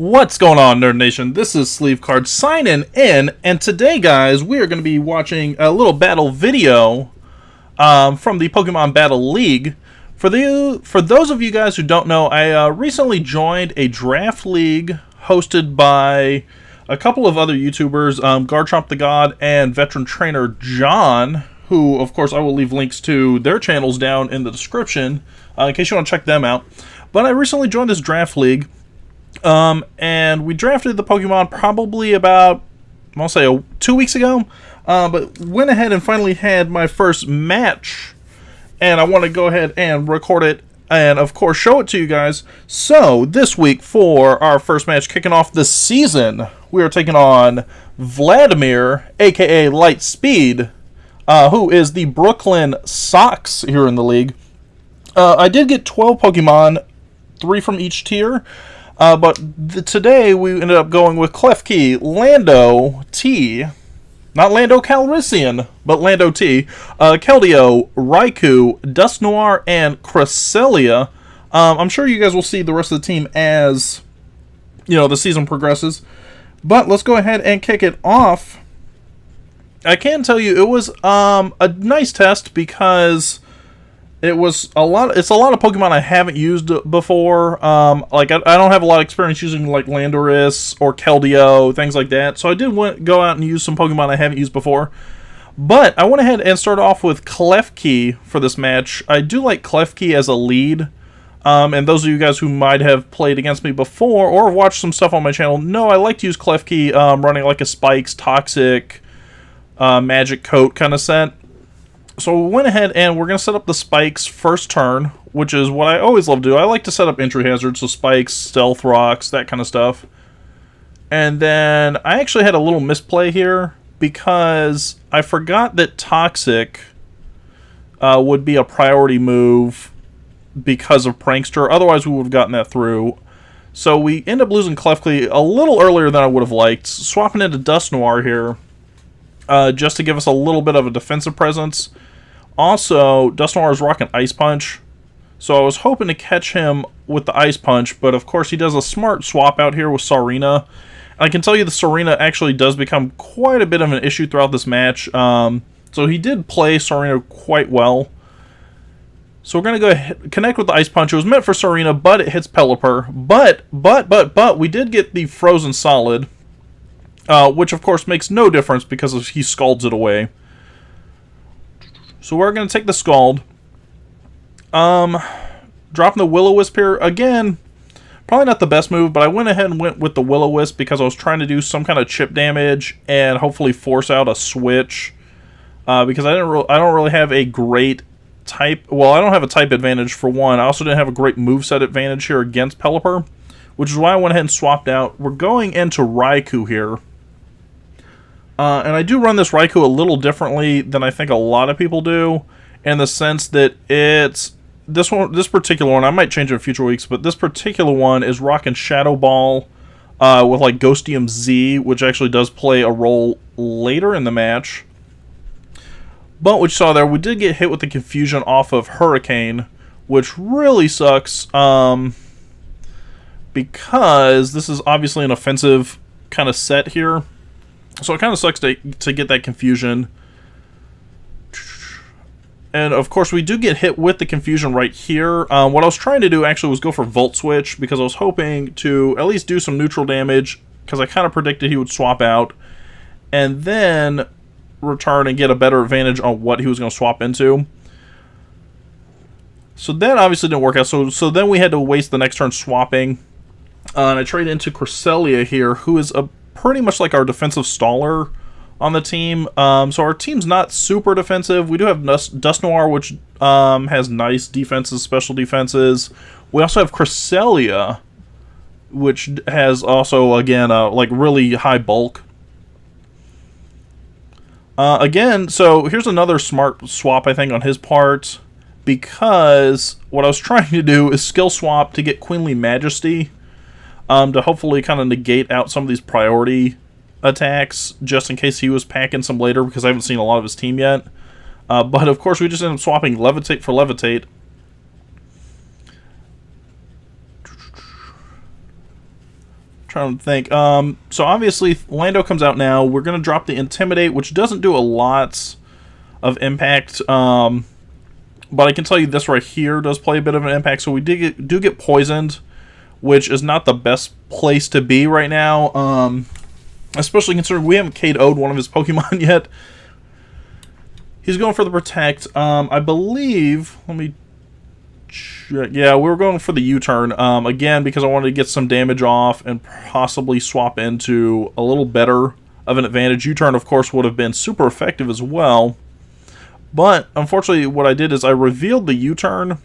What's going on, Nerd Nation? This is Sleevecard signing in, and today, guys, we are going to be watching a little battle video from the Pokemon Battle League. For those of you guys who don't know, I recently joined a draft league hosted by a couple of other YouTubers, Garchomp the God and veteran trainer John, who, of course, I will leave links to their channels down in the description in case you want to check them out. But I recently joined this draft league. And we drafted the Pokemon probably about, I'll say 2 weeks ago, but went ahead and finally had my first match, and I want to go ahead and record it, and of course show it to you guys. So, this week for our first match, kicking off the season, we are taking on Vladimir, aka Lightspeed, who is the Brooklyn Sawks here in the league. I did get 12 Pokemon, 3 from each tier. But today we ended up going with Klefki, Lando T, not Lando Calrissian, but Lando T, Keldeo, Raikou, Dusknoir, and Cresselia. I'm sure you guys will see the rest of the team as, the season progresses. But let's go ahead and kick it off. I can tell you it was a nice test because it's a lot of Pokemon I haven't used before. I don't have a lot of experience using like Landorus or Keldeo, things like that. So I did go out and use some Pokemon I haven't used before. But I went ahead and started off with Klefki for this match. I do like Klefki as a lead. And those of you guys who might have played against me before or watched some stuff on my channel know I like to use Klefki running like a Spikes, Toxic, Magic Coat kind of set. So we went ahead and we're going to set up the Spikes first turn, which is what I always love to do. I like to set up entry hazards, so Spikes, Stealth Rocks, that kind of stuff. And then I actually had a little misplay here because I forgot that Toxic would be a priority move because of Prankster. Otherwise, we would have gotten that through. So we end up losing Klefki a little earlier than I would have liked, swapping into Dusknoir here. Just to give us a little bit of a defensive presence. Also, Dusknoir is rocking Ice Punch, so I was hoping to catch him with the Ice Punch, but of course he does a smart swap out here with Sarina. I can tell you the Sarina actually does become quite a bit of an issue throughout this match, so he did play Sarina quite well. So we're going to go ahead, connect with the Ice Punch. It was meant for Sarina, but it hits Pelipper. But, we did get the Frozen Solid. Which, of course, makes no difference because he scalds it away. So we're going to take the Scald. Dropping the Will-O-Wisp here. Again, probably not the best move, but I went ahead and went with the Will-O-Wisp because I was trying to do some kind of chip damage and hopefully force out a switch. Because I don't really have a great type... Well, I don't have a type advantage for one. I also didn't have a great moveset advantage here against Pelipper, which is why I went ahead and swapped out. We're going into Raikou here. And I do run this Raikou a little differently than I think a lot of people do, in the sense that it's this particular one. I might change it in future weeks, but this particular one is rocking Shadow Ball with like Ghostium Z, which actually does play a role later in the match. But what you saw there, we did get hit with the Confusion off of Hurricane, which really sucks because this is obviously an offensive kind of set here. So it kind of sucks to get that Confusion. And, of course, we do get hit with the Confusion right here. What I was trying to do, actually, was go for Volt Switch, because I was hoping to at least do some neutral damage, because I kind of predicted he would swap out, and then return and get a better advantage on what he was going to swap into. So that obviously didn't work out. So then we had to waste the next turn swapping. And I traded into Cresselia here, who is pretty much like our defensive staller on the team. So our team's not super defensive. We do have Dusknoir, which has nice defenses, special defenses. We also have Cresselia, which has also, again, like really high bulk. Again, so here's another smart swap, I think, on his part, because what I was trying to do is skill swap to get Queenly Majesty, to hopefully kind of negate out some of these priority attacks, just in case he was packing some later, because I haven't seen a lot of his team yet. But of course we just ended up swapping Levitate for Levitate. Trying to think. So obviously Lando comes out now. We're going to drop the Intimidate, which doesn't do a lot of impact. But I can tell you this right here does play a bit of an impact. So we do get poisoned, which is not the best place to be right now. Especially considering we haven't KO'd one of his Pokemon yet. He's going for the Protect. I believe... Let me check. Yeah, we were going for the U-turn. Again, because I wanted to get some damage off and possibly swap into a little better of an advantage. U-turn, of course, would have been super effective as well. But, unfortunately, what I did is I revealed the U-turn.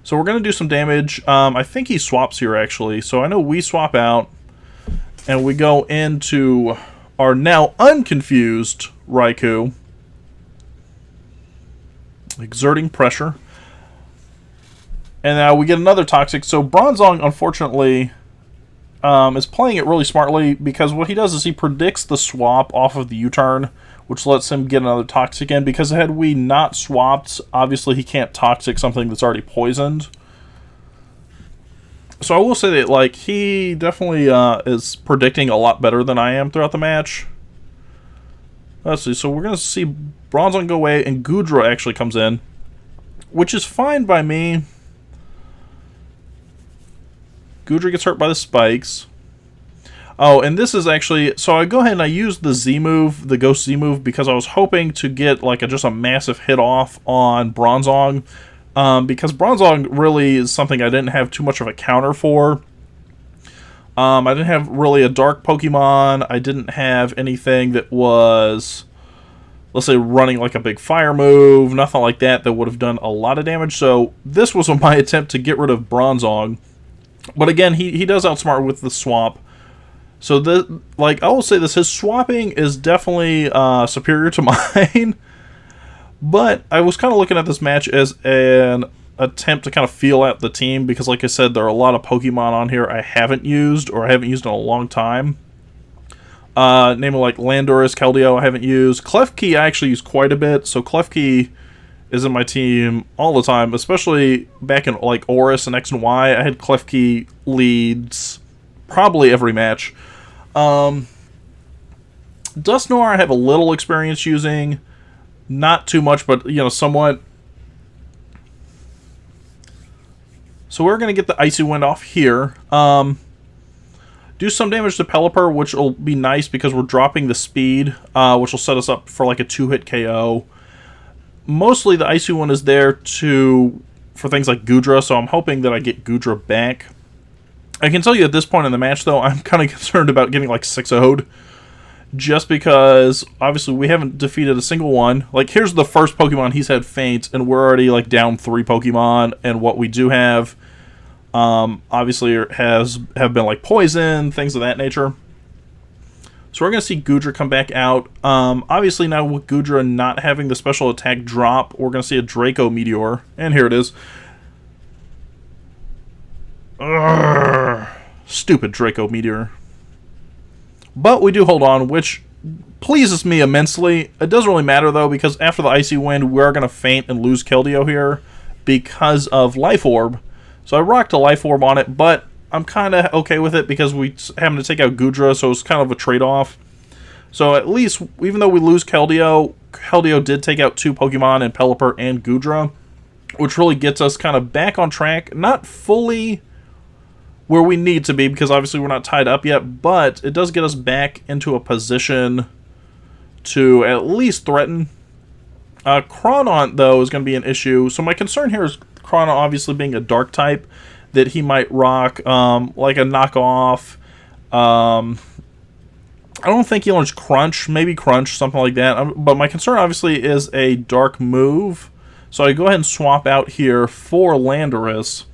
So we're going to do some damage. I think he swaps here, actually. So I know we swap out. And we go into our now unconfused Raikou. Exerting pressure. And now we get another Toxic. So Bronzong, unfortunately, is playing it really smartly, because what he does is he predicts the swap off of the U-turn, which lets him get another Toxic in, because had we not swapped, obviously he can't Toxic something that's already poisoned. So I will say that, like, he definitely is predicting a lot better than I am throughout the match. Let's see, so we're going to see Bronzong go away, and Goodra actually comes in, which is fine by me. Goodra gets hurt by the spikes. Oh, and this is actually... So I go ahead and I use the Z move, the Ghost Z move, because I was hoping to get, like, just a massive hit off on Bronzong. Because Bronzong really is something I didn't have too much of a counter for. I didn't have really a dark Pokemon. I didn't have anything that was, let's say, running like a big fire move. Nothing like that that would have done a lot of damage. So this was my attempt to get rid of Bronzong. But again, he does outsmart with the swap. So, like, I will say this, his swapping is definitely superior to mine. But I was kind of looking at this match as an attempt to kind of feel out the team, because like I said, there are a lot of Pokemon on here I haven't used, or I haven't used in a long time. Namely like Landorus, Keldeo I haven't used. Klefki I actually use quite a bit, so Klefki is in my team all the time, especially back in like Oris and X and Y. I had Klefki leads probably every match. Dusknoir I have a little experience using. Not too much, but, you know, somewhat. So we're going to get the Icy Wind off here. Do some damage to Pelipper, which will be nice because we're dropping the speed, which will set us up for like a 2-hit KO. Mostly the Icy Wind is there for things like Goodra, so I'm hoping that I get Goodra back. I can tell you at this point in the match, though, I'm kind of concerned about getting like 6-0'd. Just because, obviously, we haven't defeated a single one. Like, here's the first Pokemon he's had Faint, and we're already, like, down 3 Pokemon. And what we do have, obviously, have been, like, Poison, things of that nature. So we're going to see Goodra come back out. Obviously, now with Goodra not having the special attack drop, we're going to see a Draco Meteor. And here it is. Urgh. Stupid Draco Meteor. But we do hold on, which pleases me immensely. It doesn't really matter, though, because after the Icy Wind, we are going to faint and lose Keldeo here because of Life Orb. So I rocked a Life Orb on it, but I'm kind of okay with it because we having to take out Goodra, so it's kind of a trade-off. So at least, even though we lose Keldeo, Keldeo did take out 2 Pokemon in Pelipper and Goodra, which really gets us kind of back on track. Not fully where we need to be, because obviously we're not tied up yet, but it does get us back into a position to at least threaten. Chronon, though, is going to be an issue. So my concern here is Chronon obviously being a dark type, that he might rock like a knockoff. I don't think he'll Crunch, maybe Crunch, something like that. But my concern obviously is a dark move. So I go ahead and swap out here for Landorus.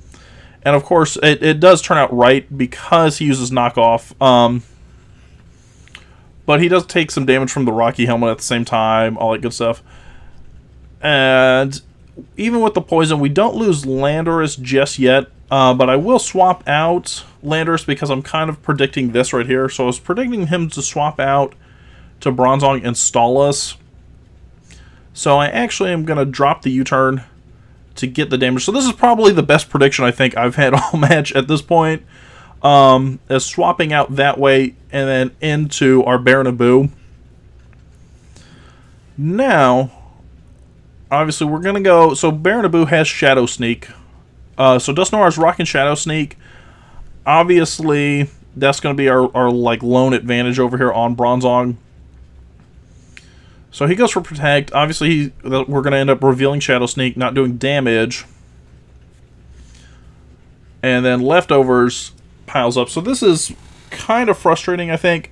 And of course, it does turn out right because he uses knockoff. But he does take some damage from the Rocky Helmet at the same time, all that good stuff. And even with the poison, we don't lose Landorus just yet. But I will swap out Landorus because I'm kind of predicting this right here. So I was predicting him to swap out to Bronzong and Stallus. So I actually am going to drop the U-turn to get the damage. So this is probably the best prediction I think I've had all match at this point. as swapping out that way and then into our Baron Abu. Now, obviously, we're going to go... So, Baron Abu has Shadow Sneak. So, Dust Noir is rocking Shadow Sneak. Obviously, that's going to be our like, lone advantage over here on Bronzong. So, he goes for Protect. Obviously, we're going to end up revealing Shadow Sneak, not doing damage. And then Leftovers piles up. So, this is kind of frustrating, I think.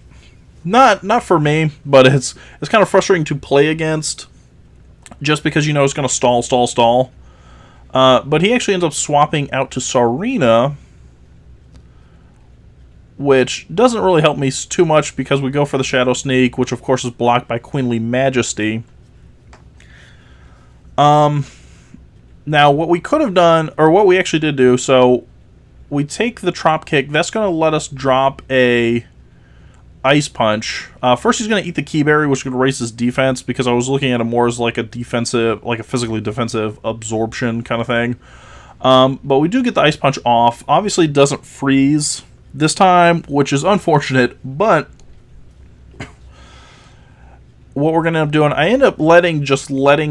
Not for me, but it's kind of frustrating to play against, just because you know it's going to stall. But he actually ends up swapping out to Sarina, which doesn't really help me too much because we go for the Shadow Sneak, which of course is blocked by Queenly Majesty. Now what we could have done, or what we actually did do, so we take the Trop Kick. That's going to let us drop a Ice Punch. First he's going to eat the Keyberry, which is going to raise his defense, because I was looking at him more as like a defensive, like a physically defensive absorption kind of thing. But we do get the Ice Punch off. Obviously it doesn't freeze this time, which is unfortunate, but what we're going to end up doing, I end up letting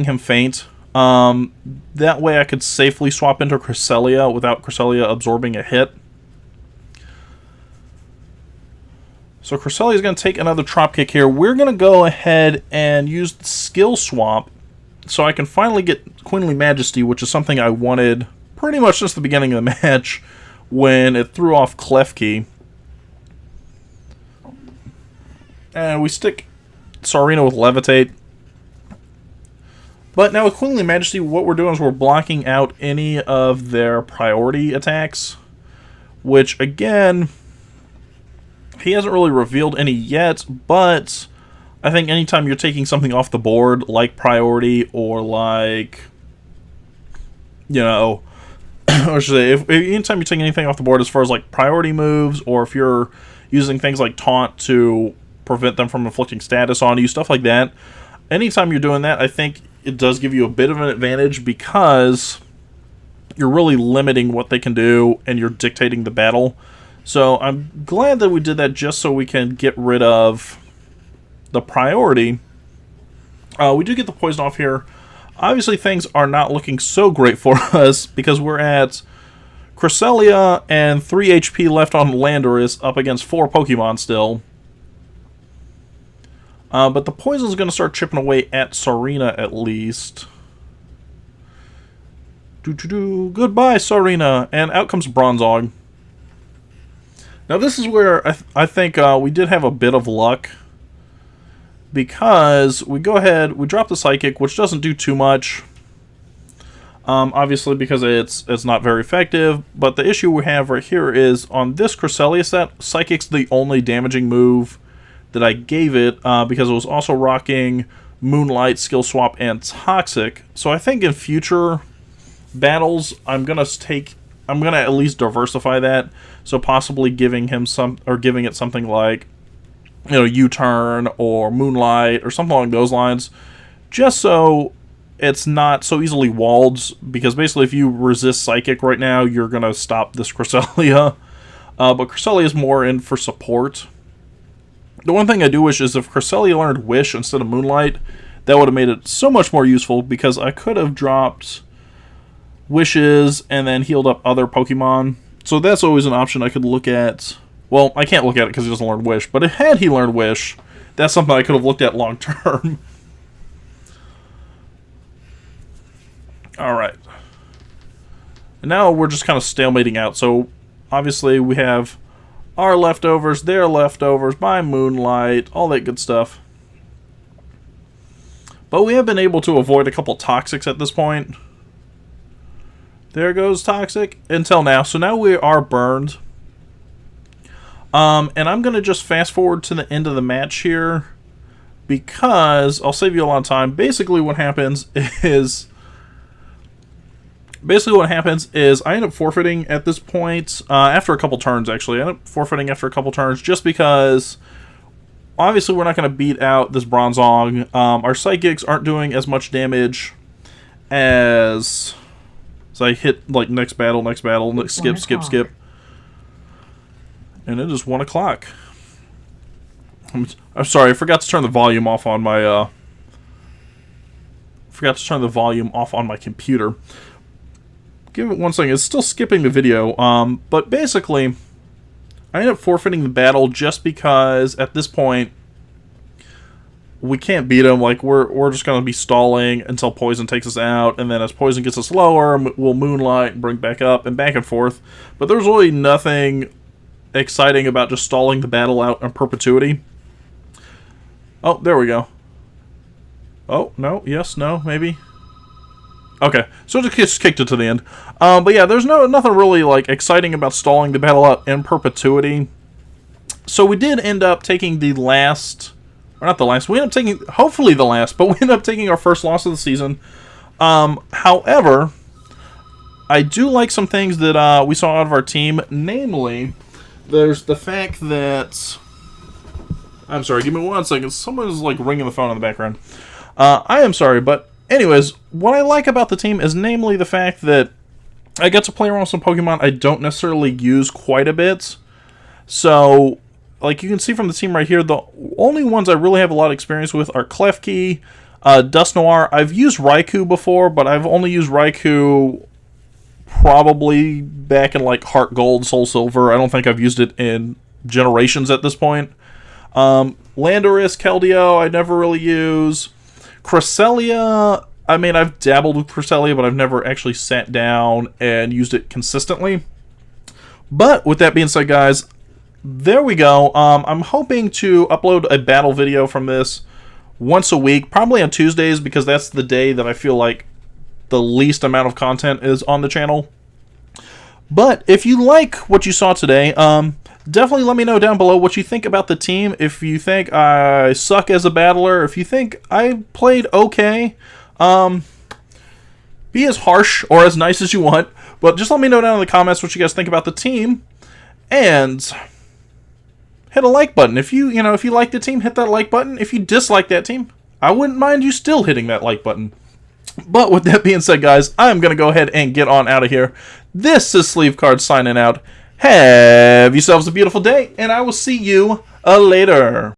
him faint. That way I could safely swap into Cresselia without Cresselia absorbing a hit. So Cresselia is going to take another Trop Kick here. We're going to go ahead and use the Skill Swap so I can finally get Queenly Majesty, which is something I wanted pretty much since the beginning of the match when it threw off Klefki. And we stick Sarina with Levitate. But now with Queenly Majesty, what we're doing is we're blocking out any of their priority attacks, which again, he hasn't really revealed any yet, but I think anytime you're taking something off the board, like priority, or like, you know, or should I say, if anytime you're taking anything off the board as far as like priority moves, or if you're using things like Taunt to prevent them from inflicting status on you, stuff like that, anytime you're doing that, I think it does give you a bit of an advantage, because you're really limiting what they can do, and you're dictating the battle. So I'm glad that we did that just so we can get rid of the priority. We do get the poison off here. Obviously things are not looking so great for us because we're at Cresselia and 3 HP left on Landorus up against 4 Pokemon still. But the poison is going to start chipping away at Sarina at least. Goodbye, Sarina. And out comes Bronzong. Now this is where I think we did have a bit of luck, because we go ahead, we drop the Psychic, which doesn't do too much, obviously because it's not very effective, but the issue we have right here is on this Cresselia set, Psychic's the only damaging move that I gave it, because it was also rocking Moonlight, Skill Swap, and Toxic. So I think in future battles, I'm gonna at least diversify that. So possibly giving it something like, you know, U-Turn or Moonlight or something along those lines, just so it's not so easily walled, because basically if you resist Psychic right now, you're going to stop this Cresselia. But Cresselia is more in for support. The one thing I do wish is if Cresselia learned Wish instead of Moonlight, that would have made it so much more useful, because I could have dropped Wishes and then healed up other Pokemon. So that's always an option I could look at. Well, I can't look at it because he doesn't learn Wish, but had he learned Wish, that's something I could have looked at long term. Alright. And now we're just kind of stalemating out. So obviously we have our leftovers, their leftovers, my Moonlight, all that good stuff. But we have been able to avoid a couple Toxics at this point. There goes Toxic until now. So now we are burned. And I'm going to just fast forward to the end of the match here, because I'll save you a lot of time. Basically what happens is I end up forfeiting at this point, after a couple turns actually. I end up forfeiting after a couple turns just because obviously we're not going to beat out this Bronzong. Our Psychics aren't doing as much damage as... So I hit like next battle, skip. And it is 1 o'clock. I'm sorry, I forgot to turn the volume off on my, computer. Give it 1 second. It's still skipping the video. But basically, I ended up forfeiting the battle just because at this point we can't beat him. Like we're just gonna be stalling until Poison takes us out, and then as Poison gets us lower, we'll Moonlight and bring back up and back and forth. But there's really nothing exciting about just stalling the battle out in perpetuity. Oh, there we go. Oh no, yes, no, maybe. Okay, so it just kicked it to the end. But yeah, there's nothing really like exciting about stalling the battle out in perpetuity. So we did end up taking the last, or not the last. We ended up taking hopefully the last, but we ended up taking our first loss of the season. However, I do like some things that we saw out of our team. Namely, there's the fact that I'm sorry. Give me 1 second. Someone's like ringing the phone in the background. I am sorry, but. Anyways, what I like about the team is namely the fact that I get to play around with some Pokemon I don't necessarily use quite a bit. So, like you can see from the team right here, the only ones I really have a lot of experience with are Klefki, Dusknoir. I've used Raikou before, but I've only used Raikou probably back in like Heart Gold, Soul Silver. I don't think I've used it in generations at this point. Landorus, Keldeo, I never really use. Cresselia, I mean, I've dabbled with Cresselia, but I've never actually sat down and used it consistently. But with that being said, guys, there we go. I'm hoping to upload a battle video from this once a week, probably on Tuesdays, because that's the day that I feel like the least amount of content is on the channel. But if you like what you saw today, definitely let me know down below what you think about the team. If you think I suck as a battler, if you think I played okay, be as harsh or as nice as you want. But just let me know down in the comments what you guys think about the team. And hit a like button. If you like the team, hit that like button. If you dislike that team, I wouldn't mind you still hitting that like button. But with that being said, guys, I'm going to go ahead and get on out of here. This is Sleevecard signing out. Have yourselves a beautiful day, and I will see you later.